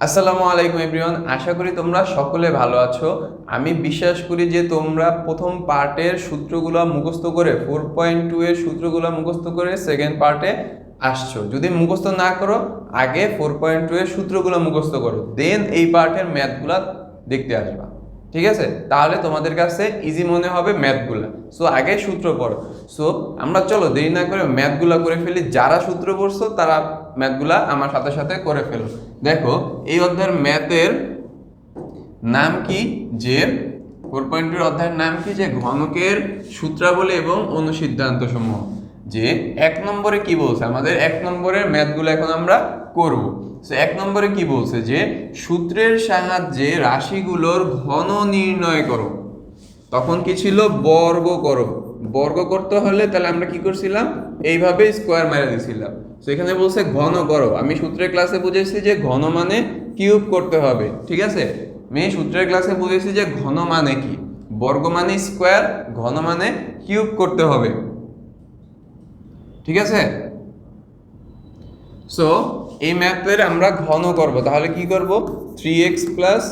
আসসালামু আলাইকুম এভরিওয়ান, আশা করি তোমরা সকলে ভালো আছো। আমি বিশ্বাস করি যে তোমরা প্রথম পার্টের সূত্রগুলো মুখস্থ করে 4.2 এর সূত্রগুলো মুখস্থ করে সেকেন্ড পার্টে আসছো। যদি মুখস্থ না করো, আগে 4.2 এর সূত্রগুলো মুখস্থ করো, দেন এই পার্টের ম্যাথগুলা দেখতে আসবা। ঠিক আছে, তাহলে তোমাদের কাছে ইজি মনে হবে ম্যাথগুলা। সো আগে সূত্র পড়ো। সো আমরা চলো দেরি না করে ম্যাথগুলা করে ফেলি। যারা সূত্র পড়ছো তারা ম্যাথগুলা আমার সাথে সাথে করে ফেলো। দেখো, এই অধ্যায়ের ম্যাথের নাম কি, যে 4.2 অধ্যায়ের নাম কি, যে ঘনকের সূত্রাবলী এবং অনুসিদ্ধান্ত সমূহ। যে 1 নম্বরে কি বলছে, আমাদের 1 নম্বরের ম্যাথগুলো এখন আমরা করব। সো 1 নম্বরে কি বলছে, যে সূত্রের সাহায্যে রাশিগুলোর ঘন নির্ণয় করো। তখন কি ছিল, বর্গ করো। বর্গ করতে হলে তাহলে আমরা কি করছিলাম, এইভাবে স্কোয়ার মেরে দিছিলাম। তো এখানে বলছে ঘন করো। আমি সূত্রের ক্লাসে বুঝেছি যে ঘন মানে কিউব করতে হবে। ঠিক আছে, আমি সূত্রের ক্লাসে বুঝেছি যে ঘন মানে কি, বর্গ মানে স্কোয়ার, ঘন মানে কিউব করতে হবে। ঠিক আছে, সো এই ম্যাথের আমরা ঘন করব। তাহলে কি করব, 3x প্লাস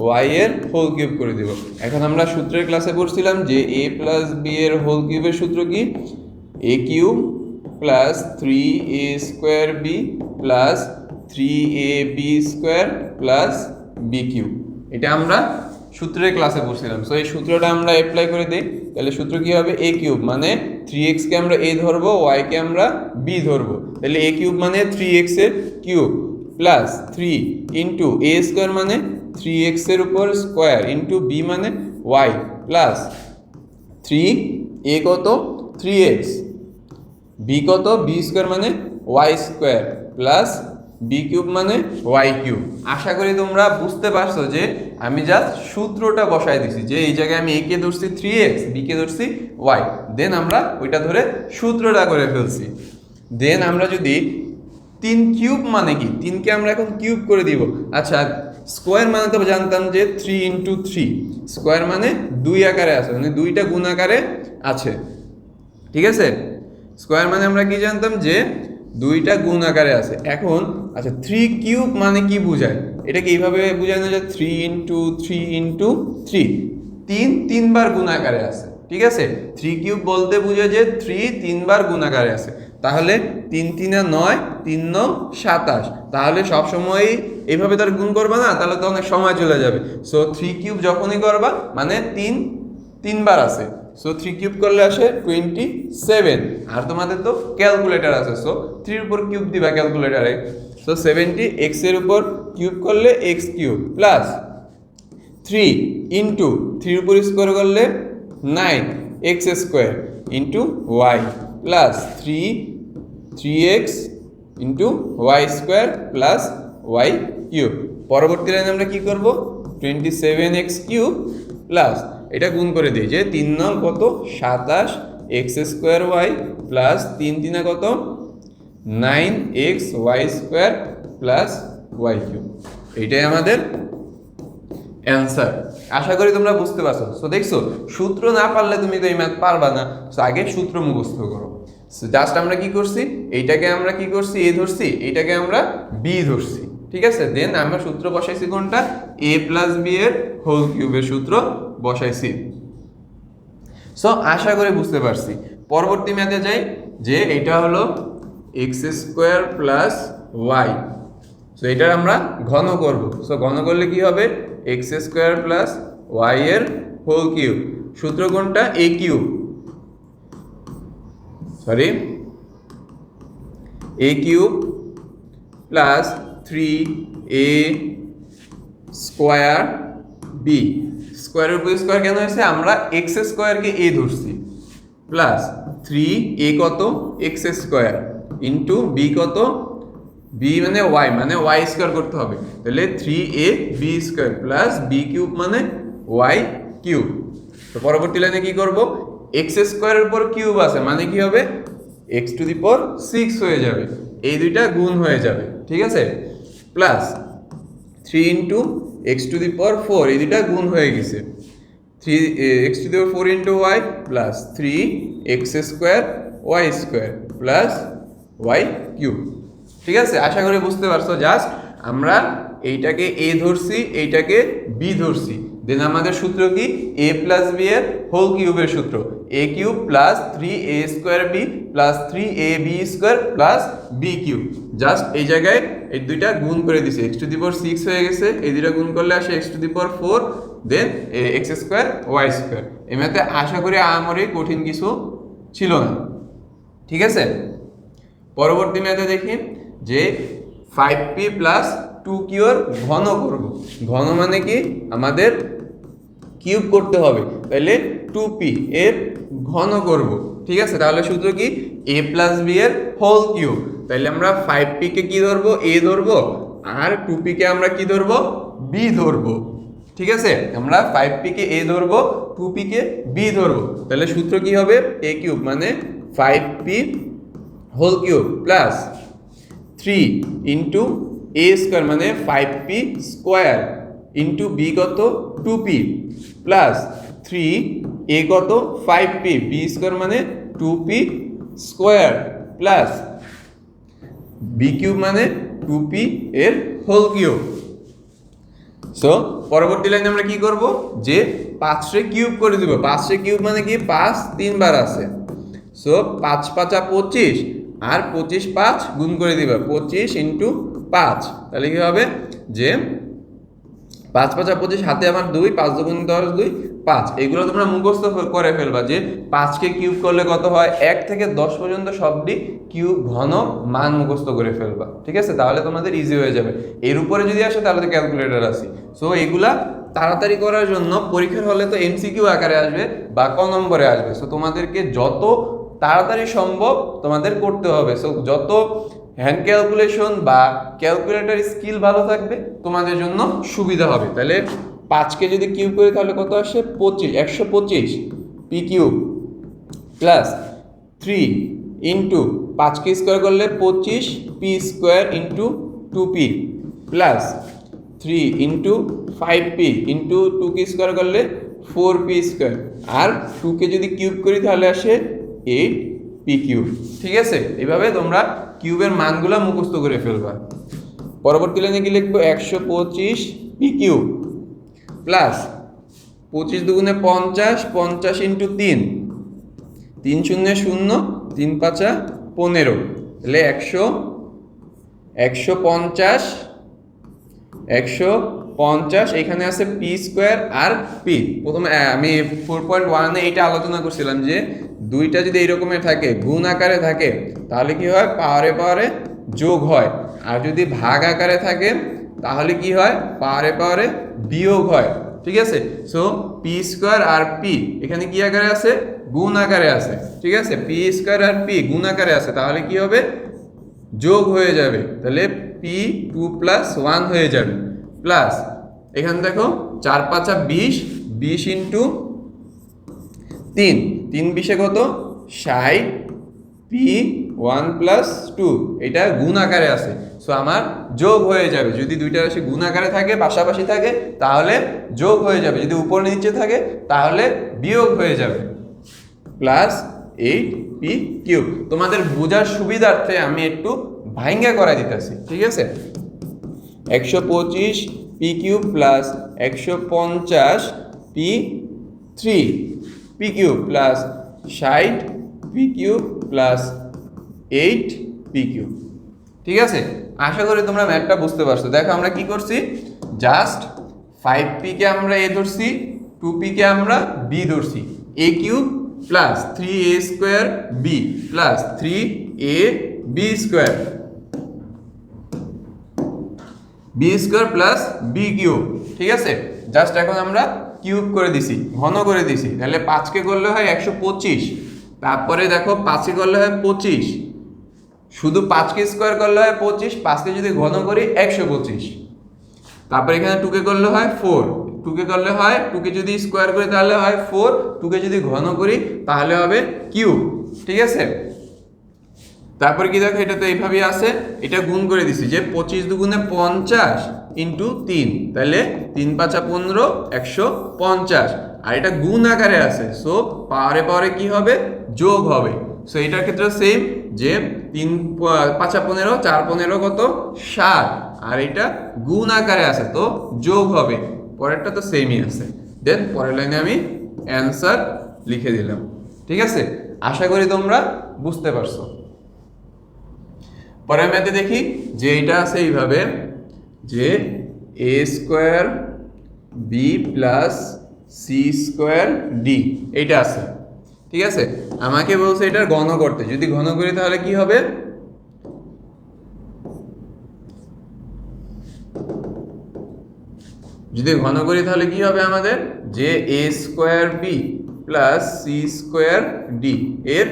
ওয়াই এর হোল কিউব করে দিব। এখন আমরা সূত্রের ক্লাসে পড়ছিলাম যে a প্লাস বি এর হোল কিউবের সূত্র কি, a cube plus 3a square b plus 3ab square plus b cube. এটা আমরা সূত্রের ক্লাসে পড়ছিলাম। সো এই সূত্রটা আমরা অ্যাপ্লাই করে দিই। তাহলে সূত্র কি হবে, a কিউব মানে 3x কে আমরা a ধরবো, y কে আমরা b ধরবো। তাহলে a কিউব মানে 3x এর cube plus 3 into a square মানে 3x এর উপর স্কোয়ার ইন্টু b মানে y প্লাস 3 a কত 3x, b কত b স্কোয়ার মানে y square plus b cube মানে ওয়াই কিউব। আশা করি তোমরা বুঝতে পারছো যে আমি জাস্ট সূত্রটা বসাই দিছি, যে এই জায়গায় আমি a কে ধরছি 3x, b কে ধরছি y, দেন আমরা ওইটা ধরে সূত্রটা করে ফেলছি। দেন আমরা যদি 3 কিউব মানে কি, 3 কে আমরা এখন কিউব করে দিব। আচ্ছা, স্কোয়ার মানে তো জানতাম যে 3 ইন্টু 3, স্কোয়ার মানে 2 আকারে আছে, মানে 2টা গুণ আকারে আছে। ঠিক আছে, স্কোয়ার মানে আমরা কি জানতাম যে 2টা গুণ আকারে আছে। এখন আচ্ছা, 3 কিউব মানে কি বোঝায়, এটাকে এইভাবে বোঝায় না যে 3 ইন্টু 3 ইন্টু 3, 3 বার গুণ আকারে আছে। ঠিক আছে, 3 কিউব বলতে বোঝায় যে 3 3বার গুণ আকারে আছে। তাহলে 3 3 9, 3 9 27। তাহলে সবসময়ই এইভাবে তার গুণ করবা না, তাহলে তো অনেক সময় চলে যাবে। সো 3 কিউব যখনই করবা মানে 3 বার আছে। সো 3 কিউব করলে আসে 27। আর তোমাদের তো ক্যালকুলেটর আছে, সো 3 উপর কিউব দিবা ক্যালকুলেটারে। সো 70 x এর উপর কিউব করলে x কিউব প্লাস 3 ইন্টু 3 উপর স্কোয়ার করলে 9 x square into y plus 3x into y square plus y cube. পরবর্তী লাইনে আমরা কি করব, 27x কিউব প্লাস এটা গুণ করে দিই যে 3 9 কত 27 x স্কোয়ার y প্লাস 3 3 কত 9x y square plus y cube. এইটাই আমাদের অ্যান্সার। আশা করি তোমরা বুঝতে পারছো। সো দেখছো, সূত্র না পারলে তুমি তো এই ম্যাথ পারবা না। সো আগে সূত্র মুখস্থ করো। সো জাস্ট আমরা কি করছি, এইটাকে আমরা কি করছি a ধরছি, এইটাকে আমরা b ধরছি। ঠিক আছে, দেন আমরা সূত্র বসাইছি কোনটা, a প্লাস b এর হোল কিউবের সূত্র বসাইছি। সো আশা করি বুঝতে পারছি। পরবর্তী ম্যাথে যাই, যে এটা হলো x square plus y. So এটার আমরা ঘন করব। সো ঘন করলে কি হবে, x স্কোয়ার প্লাস ওয়াই এর হোল কিউব। সূত্র কোনটা, a cube, sorry a cube plus 3a square b. স্কোয়ারের উপর স্কোয়ার কেন হয়েছে, আমরা x স্কোয়ারকে a ধরছি প্লাস 3a কত x স্কোয়ার ইন্টু b কত b মানে y স্কোয়ার করতে হবে। তাহলে 3ab square plus b cube মানে y কিউব। তো পরবর্তী লাইনে কি করব, x স্কোয়ারের উপর কিউব আছে মানে কি হবে, x টু দি পাওয়ার 6 হয়ে যাবে, এই দুইটা গুণ হয়ে যাবে। ঠিক আছে, plus 3 into x to the power 4, এই দুইটা গুণ হয়ে গেছে। 3x to the power 4 into y plus 3x square y square plus y cube. ঠিক আছে, আশা করি বুঝতে পারছো। জাস্ট আমরা এইটাকে এ ধরছি, এইটাকে বি ধরছি, দেন আমাদের সূত্র কি এ প্লাস বি এর হোল কিউবের সূত্র, a cube plus 3a square b plus 3ab square plus b cube. Just এই জায়গায় এই দুইটা গুণ করে দিছি, x টু দি পাওয়ার 6 হয়ে গেছে, এই দুইটা গুণ করলে আসে x to the power 4 then x square y square. এমনিতে আশা করি আমারই কঠিন কিছু ছিল না, ঠিক আছে। পরবর্তী ম্যাথে দেখি যে 5p প্লাস 2q এর ঘন করব। ঘন মানে কি আমাদের কিউব করতে হবে, তাহলে 2p এর ঘন করব, ঠিক আছে। তাহলে সূত্র কি a প্লাস b এর হোল কিউব। তাহলে আমরা 5p কে কি ধরবো, a ধরবো, আর 2p কে আমরা কি ধরবো, b ধরবো, ঠিক আছে। আমরা 5p কে a ধরবো, 2p কে b ধরবো। তাহলে সূত্র কি হবে a কিউব মানে 5p whole cube plus 3 into a square মানে 5p স্কোয়ার ইন্টু b কত 2p প্লাস 3 a কত 5p b স্কোয়ার মানে 2p square plus b cube মানে 2p এর হোল কিউব। সো পরবর্তী লাইনে আমরা কি করব যে 5 রে কিউব করে দিব। 5 রে কিউব মানে কি 5 তিনবার আছে, সো 5 5 25 আর 25 5 গুণ করে দিবা 25 ইন্টু 5। তাহলে কি হবে যে 5 5 25 হাতে আমার 2, 5 2 10 2 5। এগুলো তোমরা মুখস্থ করে ফেলবা যে 5 কে কিউব করলে কত হয়, 1 থেকে 10 পর্যন্ত সবটি কিউব ঘন মান মুখস্থ করে ফেলবা, ঠিক আছে। তাহলে তোমাদের ইজি হয়ে যাবে। এর উপরে যদি আসে তাহলে তো ক্যালকুলেটর আছে। সো এগুলা তাড়াতাড়ি করার জন্য পরীক্ষার হলে তো এমসিকিউ আকারে আসবে বা ক নম্বরে আসবে। সো তোমাদেরকে যত তাড়াতাড়ি সম্ভব তোমাদের করতে হবে। সো যত হ্যান্ড ক্যালকুলেশন বা ক্যালকুলেটর স্কিল ভালো থাকবে তোমাদের জন্য সুবিধা হবে। তাহলে 5 কে যদি কিউব করি তাহলে কত আসে 25, 125 পি কিউব প্লাস 3 ইন্টু 5 কে স্কোয়ার করলে 25 P square into 2p plus 3 into 5p into 2 কে স্কোয়ার করলে 4p স্কোয়ার, আর 2 কে যদি কিউব করি তাহলে আসে 8p কিউব, ঠিক আছে। এইভাবে তোমরা কিউবের মানগুলো মুখস্থ করে ফেলবা। পরবর্তী লাইনে কি লিখবো 125 পি কিউব প্লাস 25 দুগুণে 50, 50 ইন্টু 3, 3 শূন্য 0, 3 5 15, তাহলে 150 এখানে আছে পি স্কোয়ার আর পি। প্রথমে আমি 4.1 এ এটা আলোচনা করছিলাম যে দুইটা যদি এইরকমের থাকে গুণ আকারে থাকে তাহলে কি হয় পাওয়ারে পাওয়ারে যোগ হয়, আর যদি ভাগ আকারে থাকে তাহলে কি হয় পাওয়ারে পাওয়ারে বিয়োগ হয়, ঠিক আছে। সো পি স্কোয়ার আর পি এখানে কি আকারে আছে গুণ আকারে আছে, ঠিক আছে। পি স্কোয়ার আর পি গুণ আকারে আছে তাহলে কি হবে যোগ হয়ে যাবে, তাহলে পি 2 প্লাস 1 হয়ে যাবে প্লাস এখানে দেখো 4 5 20, 20 ইন্টু 3, 3 20 কত 60 পি 1 প্লাস 2 এটা গুণ আকারে আছে। সো আমার যোগ হয়ে যাবে, যদি দুইটা রাশি গুণ আকারে থাকে পাশাপাশি থাকে তাহলে যোগ হয়ে যাবে, যদি উপর নিচে থাকে তাহলে বিয়োগ হয়ে যাবে প্লাস 8p কিউব। তোমাদের বোঝার সুবিধার্থে আমি একটু ভাঙ্গা করা দিতেছি, ঠিক আছে। 125 P cube plus 150 P 3 P cube plus 60 P cube plus 8 P cube, ঠিক আছে। আশা করি তোমরা ম্যাথটা বুঝতে পারছো। দেখো আমরা কি করছি, জাস্ট 5p কে আমরা a ধরছি, 2p কে আমরা b ধরছি, a cube plus 3a square b plus 3ab square b square plus b cube, ঠিক আছে। জাস্ট এখন আমরা কিউব করে দিছি, ঘন করে দিছি, তাহলে 5 কে করলে হয় 125, তারপরে দেখো 5 কে করলে হয় 25, শুধু 5 কে স্কোয়ার করলে হয় 25, 5 কে যদি ঘন করি 125, তারপরে এখানে 2 কে করলে হয় 4, 2 কে করলে হয় 2 কে যদি স্কোয়ার করি তাহলে হয় 4, 2 কে যদি ঘন করি তাহলে হবে কিউব, ঠিক আছে। তারপরে কি দেখো এটা তো এইভাবেই আছে, এটা গুণ করে দিছি যে 25 দুগুণে 50 ইন্টু 3, তাহলে 3 5 15 150, আর এটা গুণ আকারে আছে, সো পাওয়ারে পাওয়ারে কি হবে যোগ হবে, সো এটার ক্ষেত্রে সেম, যে 3 5 15 4 15 কত 60, আর এটা গুণ আকারে আছে তো যোগ হবে, পরেরটা তো সেমই আছে। দেন পরের লাইনে আমি অ্যান্সার লিখে দিলাম। ঠিক আছে, আশা করি তোমরা বুঝতে পারছো। পরের ম্যাথে দেখি যে এটা আছে এইভাবে, যে a square b plus c square d, এইটা আছে। ঠিক আছে, আমাকে বলছে এটার ঘন করতে, যদি ঘন করি তাহলে কি হবে, যদি ঘন করি তাহলে কি হবে আমাদের, যে a square b plus c square d এর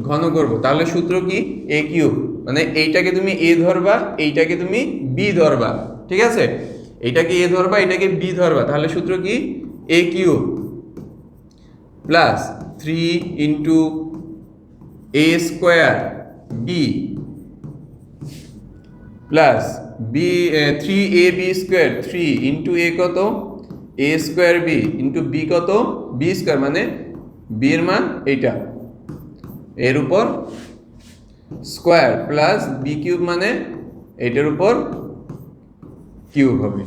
ঘন করব, তাহলে সূত্র কি a কিউব, মানে এইটাকে তুমি a ধরবা, এইটাকে তুমি b ধরবা। ঠিক আছে, এইটাকে a ধরবা, এটাকে b ধরবা, তাহলে সূত্র কি a cube plus 3 into a square b plus b 3ab square 3 into a কত a square b into b কত বি স্কোয়ার, মানে বি এর মান এইটা, এর উপর স্কোয়ার প্লাস বি কিউব মানে এইটার উপর কিউব হবে।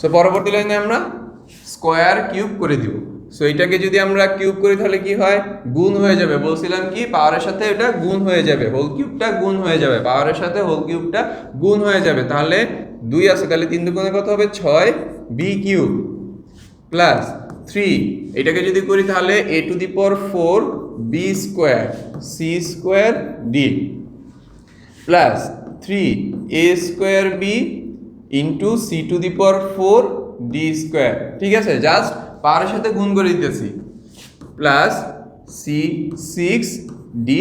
সো পরবর্তী লাইনে আমরা স্কোয়ার কিউব করে দিব। সো এটাকে যদি আমরা কিউব করি তাহলে কি হয়, গুণ হয়ে যাবে, বলছিলাম কি পাওয়ারের সাথে এটা গুণ হয়ে যাবে, হোল কিউবটা গুণ হয়ে যাবে, পাওয়ারের সাথে হোল কিউবটা গুণ হয়ে যাবে, তাহলে 2 আছে, তাহলে 3 দুগুণে কত হবে 6 বি কিউব প্লাস 3, এটাকে যদি করি তাহলে a to the power 4 b square c square d plus 3 a square b into c to the power 4 d square. ঠিক আছে, জাস্ট পাওয়ারের সাথে গুণ করে দিতেছি, প্লাস সি 6 ডি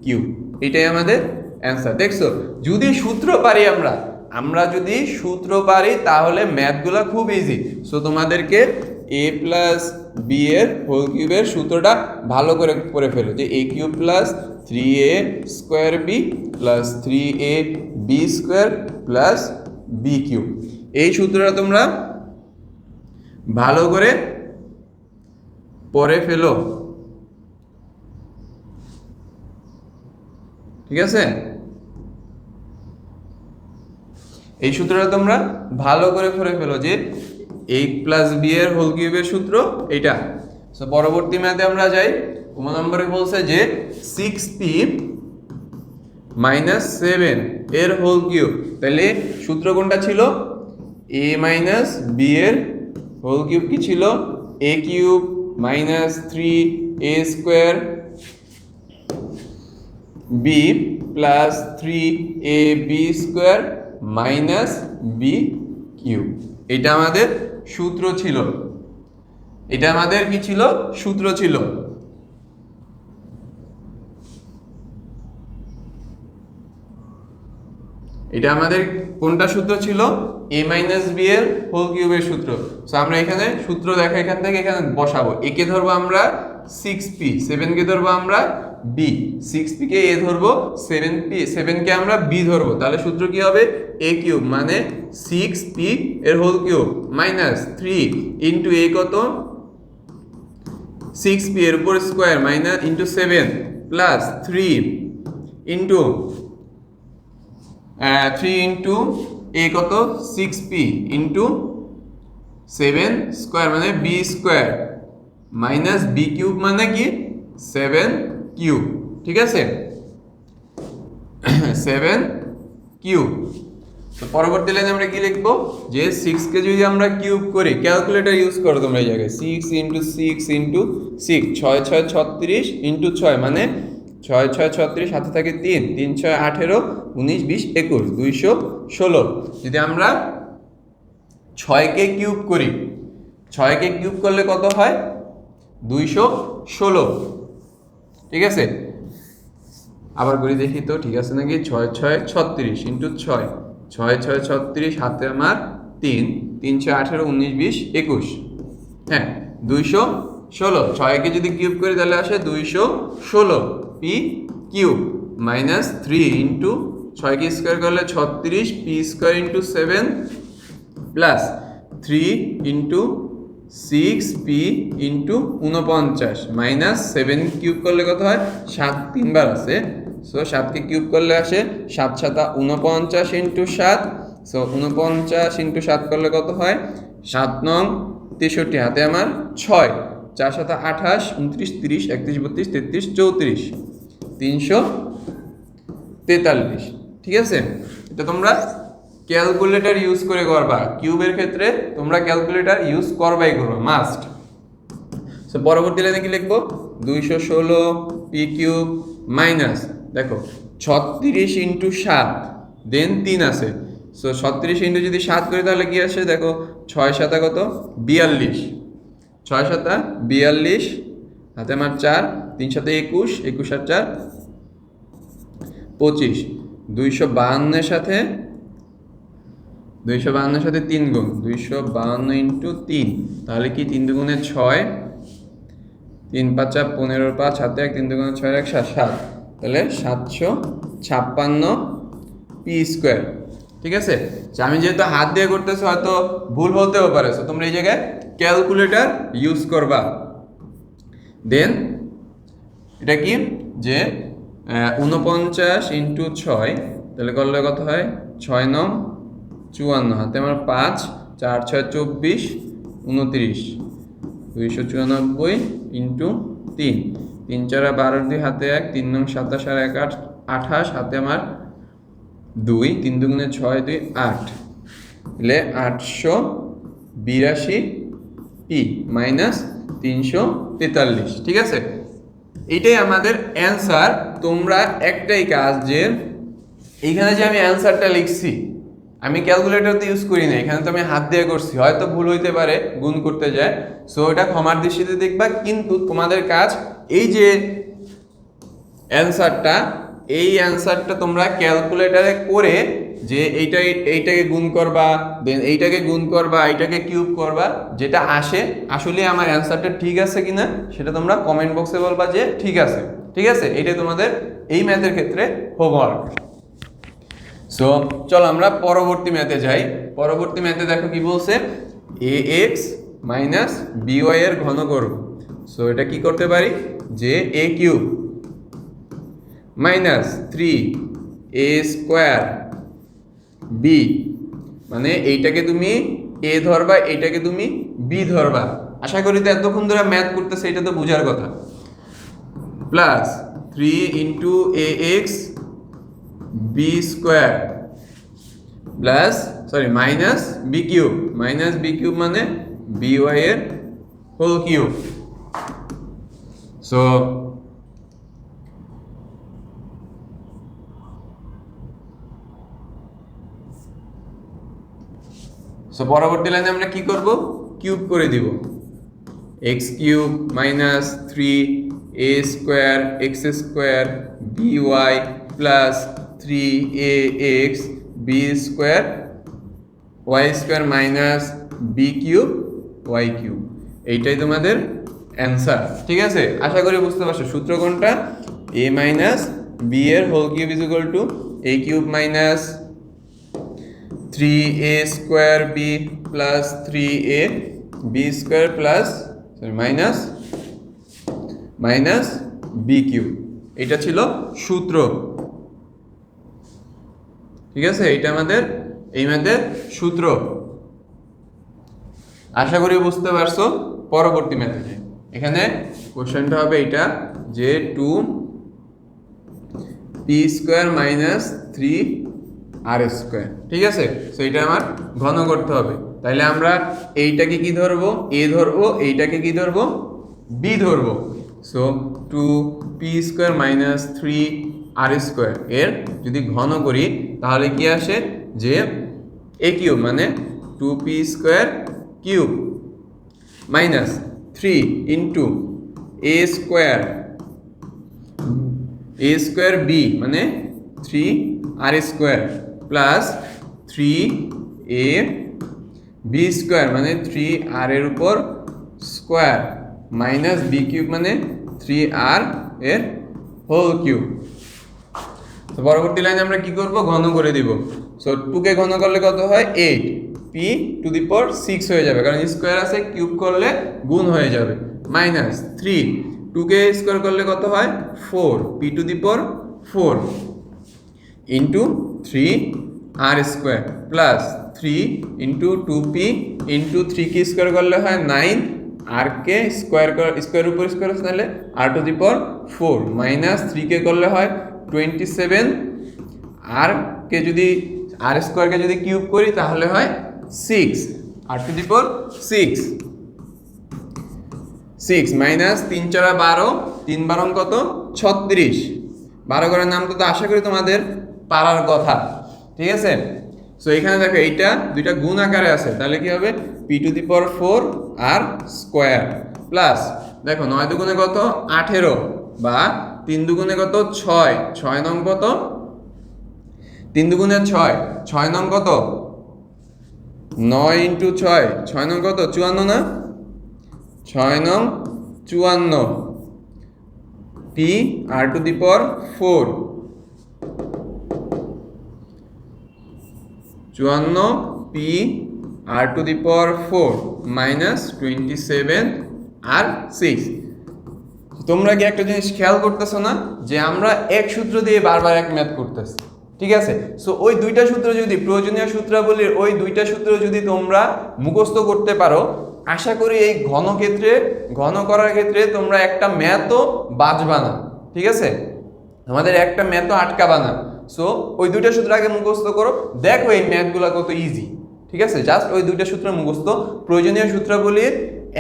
কিউব, এটাই আমাদের অ্যান্সার। দেখছো, যদি সূত্র পারি আমরা যদি সূত্র পারি তাহলে ম্যাথগুলো খুব ইজি। সো তোমাদেরকে a প্লাস বি এর হোল কিউবের সূত্রটা ভালো করে পড়ে ফেলো, যে a cube plus 3a square b plus 3a b square plus b cube, এই সূত্রটা তোমরা ভালো করে পড়ে ফেলো। ঠিক আছে, এই সূত্রটা তোমরা ভালো করে পড়ে ফেলো, যে a প্লাস বি এর হোল কিউবের সূত্র এটা। সো পরবর্তী ম্যাথে আমরা যাই। 9 নম্বরে বলছে যে 6p মাইনাস 7 এর হোল কিউব, তাহলে সূত্র কোনটা ছিল, a মাইনাস বি এর হোল কিউব কি ছিল, a cube minus 3a square b plus 3ab square minus b cube, এটা আমাদের সূত্র ছিল, এটা আমাদের কি ছিল, সূত্র ছিল। এটা আমাদের কোনটা সূত্র ছিল, a মাইনাস বি এর হোল কিউবের সূত্র। সো আমরা এখানে সূত্র দেখা এখান থেকে এখানে বসাবো, a কে ধরবো আমরা 6p, 7 কে ধরবো আমরা b, 6p কে a ধরবো, 7 কে আমরা b ধরবো, তাহলে সূত্র কি হবে, a কিউব মানে 6p এর whole cube minus 3 into a কত 6p এর উপর square minus into 7 plus 3 into 3 into a কত 6p ইন্টু 7 স্কোয়ার মানে b square minus b cube মানে কি 7 কিউব। ঠিক আছে, 7 কিউব। তো পরবর্তী লাইনে আমরা কি লিখবো, যে 6 কে যদি আমরা কিউব করি, ক্যালকুলেটর ইউজ করো তোমরা এই জায়গায়, 6 ইন্টু 6 ইন্টু 6, 6 6 36 ইন্টু 6 মানে 6 6 36, সাথে থাকে 3, 3 6 18 19 20 21 216। যদি আমরা 6 কে কিউব করি, 6 কে কিউব করলে কত হয় 216। ঠিক আছে, আবার করে দেখি তো ঠিক আছে নাকি, 6 6 36 ইন্টু 6, 6 6 36, হাতে আমার 3, 3 6 18 19 20 21, হ্যাঁ 216। 6 কে যদি কিউব করি তাহলে আসে 216 পি কিউব মাইনাস 3 ইন্টু 6 কে স্কোয়ার করলে 36 P square into 7 plus 3 into 6p into 49 minus 7 cube করলে কত হয় 7 তিনবার আছে, সো 7কে কিউব করলে আসে 7 7 49 ইন্টু 7, সো 49 ইন্টু 7 করলে কত হয় 7 নং 63, হাতে আমার 6, 4 7 28 29 30 31 32 33 34, 343। ঠিক আছে, এটা তোমরা ক্যালকুলেটর ইউজ করে করবা, কিউবের ক্ষেত্রে তোমরা ক্যালকুলেটর ইউজ করবাই করবা মাস্ট। সো পরবর্তী লাইনে কি লিখবো 216 পি কিউব মাইনাস দেখো 36 ইন্টু 7 দেন 3 আছে, সো 36 ইন্টু যদি 7 করি তাহলে কি আসে দেখো 6 7 কত 42, 6 7 42, হাতে আমার 4, 3 7 21, 21 আর 4 25, 252 এর সাথে 3 গুণ 252 ইন্টু 3, তাহলে কি 3 দুগুণে 6, 3 5 15 5 হাতে 1, 3 দুগুণে 6 1 7, তাহলে 756 পি স্কোয়ার। ঠিক আছে, আমি যেহেতু হাত দিয়ে করতেছি হয়তো ভুল হতেও পারে, সো তোমরা এই জায়গায় ক্যালকুলেটর ইউজ করবা। দেন এটা কি যে 49 ইন্টু 6 তাহলে করলে কত হয় 6 9 54, হাতে আমার 5, 4 6 24 29, 294 ইন্টু 3, 3 4 12 2 হাতে 1, 3 9 27 আর 1 8 28, হাতে আমার 2, 3 দুগুণে 6 2 8, তাহলে 882 পি মাইনাস 343। ঠিক আছে, এইটাই আমাদের অ্যান্সার। তোমরা একটাই কাজ যে এইখানে যে আমি অ্যান্সারটা লিখছি আমি ক্যালকুলেটর তো ইউজ করি না, এখানে তো আমি হাত দিয়ে করছি, হয়তো ভুল হইতে পারে গুণ করতে যায়, সো এটা ক্ষমার দৃষ্টিতে দেখবা। কিন্তু তোমাদের কাজ এই যে অ্যান্সারটা তোমরা ক্যালকুলেটরে করে যে এইটাকে গুণ করবা, দেন এইটাকে গুণ করবা, এইটাকে কিউব করবা, যেটা আসে আসলে আমার অ্যান্সারটা ঠিক আছে কিনা সেটা তোমরা কমেন্ট বক্সে বলবা যে ঠিক আছে। ঠিক আছে, এটাই তোমাদের এই ম্যাথের ক্ষেত্রে হোমওয়ার্ক। সো চলো আমরা পরবর্তী ম্যাথে যাই। পরবর্তী ম্যাথে দেখো কি বলছে, ax মাইনাস by এর ঘন করব। সো এটা কি করতে পারি যে a cube minus 3a square b, মানে এইটাকে তুমি a ধরবা, এইটাকে তুমি b ধরবা। আশা করি তো এতক্ষণ ধরে ম্যাথ করতেছে এটা তো বোঝার কথা। Plus 3 into ax b square plus minus b cube, মানে by এর হোল কিউব। সো পরবর্তী লাইনে আমরা কি করব, কিউব করে দিব, x cube minus 3a square x square by plus 3ax b square y square minus b cube y cube. এইটাই তোমাদের অ্যান্সার। ঠিক আছে, আশা করি বুঝতে পারছো সূত্র কোনটা, a মাইনাস b এর whole cube is equal to a cube minus 3a square b plus 3a b square plus minus b cube. এটা ছিল সূত্র। ঠিক আছে, এটা আমাদের এই ম্যাথের সূত্র। আশা করি বুঝতে পারছো। পরবর্তী ম্যাথে যাই। এখানে কোশ্চেনটা হবে এটা যে 2p square minus 3r square. ঠিক আছে, সো এটা আমার ঘন করতে হবে। তাইলে আমরা এইটাকে কি ধরবো, a ধরবো, এইটাকে কি ধরবো, b ধরবো। So 2p square minus 3r square এর যদি ঘন করি তাহলে কি আসে যে a কিউব, মানে 2p square cube minus 3 into a square b, মানে 3r square plus 3a b square, মানে 3r এর উপর স্কোয়ার মাইনাস b কিউব, মানে 3r এর হোল কিউব। তো পরবর্তী লাইনে আমরা কি করব, ঘন করে দিব। সো 2 কে ঘন করলে কত হয় 8, পি টু দি পাওয়ার 6 হয়ে যাবে, কারণ স্কোয়ার আছে, কিউব করলে গুণ হয়ে যাবে, মাইনাস 3, 2কে স্কোয়ার করলে কত হয় 4, p to the power 4 into 3 r square plus 3 into 2p into 3 কে স্কোয়ার করলে হয় 9, আর কে স্কোয়ার উপর স্কোয়ার তাহলে আর টু দি পাওয়ার 4 মাইনাস 3কে করলে হয় 27, আর কে যদি আর স্কোয়ারকে যদি কিউব করি তাহলে হয় 6, আর টু দি পাওয়ার 6 মাইনাস 3 4 12, 3 12 কত 36, 12 ঘরের নাম তো আশা করি তোমাদের পারার কথা, ঠিক আছে। সো এখানে দেখো এইটা দুইটা গুণ আকারে আছে, তাহলে কি হবে p to the power 4 r square plus দেখো 9 দুগুণে কত 18 বা 3 দুগুণে কত 6, 6 নং কত 3 দুগুণে 6, 6 নং কত 9 ইন্টু 6, 6 নং কত 54 না, 6 নং 54 p r to the power 4, 54 p r to the power 4 minus 27 আর 6। তোমরা কি একটা জিনিস খেয়াল করতেছো না যে আমরা এক সূত্র দিয়ে বারবার এক ম্যাথ করতেছি, ঠিক আছে। সো ওই দুইটা সূত্র যদি প্রয়োজনীয় সূত্রাবলীর ওই দুইটা সূত্র যদি তোমরা মুখস্থ করতে পারো, আশা করি এই ঘন করার ক্ষেত্রে তোমরা একটা ম্যাথও বাঁচবা না, ঠিক আছে, আমাদের একটা ম্যাথও আটকাবা না। সো ওই দুইটা সূত্র আগে মুখস্থ করো, দেখো এই ম্যাথগুলো কত ইজি, ঠিক আছে। জাস্ট ওই দুইটা সূত্র মুখস্থ, প্রয়োজনীয় সূত্রাবলীর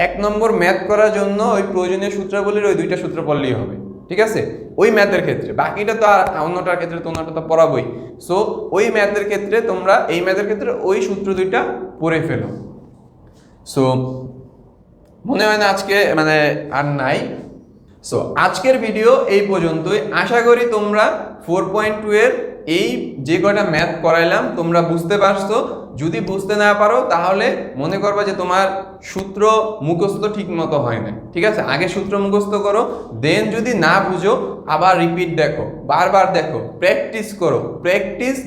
1 নম্বর ম্যাথ করার জন্য ওই প্রয়োজনীয় সূত্রাবলীর ওই দুইটা সূত্র পড়লেই হবে, ঠিক আছে, ওই ম্যাথের ক্ষেত্রে। বাকিটা তো আর অন্যটার ক্ষেত্রে তোমরা তো পড়াবোই। সো ওই ম্যাথের ক্ষেত্রে তোমরা এই ম্যাথের ক্ষেত্রে ওই সূত্র দুইটা পড়ে ফেলো। সো মনে হয় না আজকে মানে আর নাই। সো আজকের ভিডিও এই পর্যন্তই। আশা করি তোমরা 4.2 এর এই যে কয়টা ম্যাথ করাইলাম তোমরা বুঝতে পারছো। যদি বুঝতে না পারো তাহলে মনে করবা যে তোমার সূত্র মুখস্থ ঠিক মতো হয় না, ঠিক আছে। আগে সূত্র মুখস্থ করো, দেন যদি না বুঝো আবার রিপিট দেখো, বারবার দেখো, প্র্যাকটিস করো,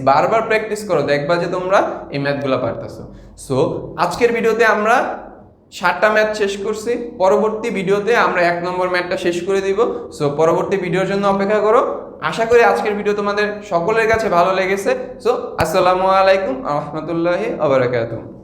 বারবার প্র্যাকটিস করো, দেখবা যে তোমরা এই ম্যাথগুলো পারতেছো। সো আজকের ভিডিওতে আমরা 7টা ম্যাথ শেষ করছি। পরবর্তী ভিডিওতে আমরা 1 নম্বর ম্যাথটা শেষ করে দিব। সো পরবর্তী ভিডিওর জন্য অপেক্ষা করো। আশা করি আজকের ভিডিও তোমাদের সকলের কাছে ভালো লেগেছে। সো আসসালামু আলাইকুম ওয়া রাহমাতুল্লাহি ওয়া বারাকাতুহু।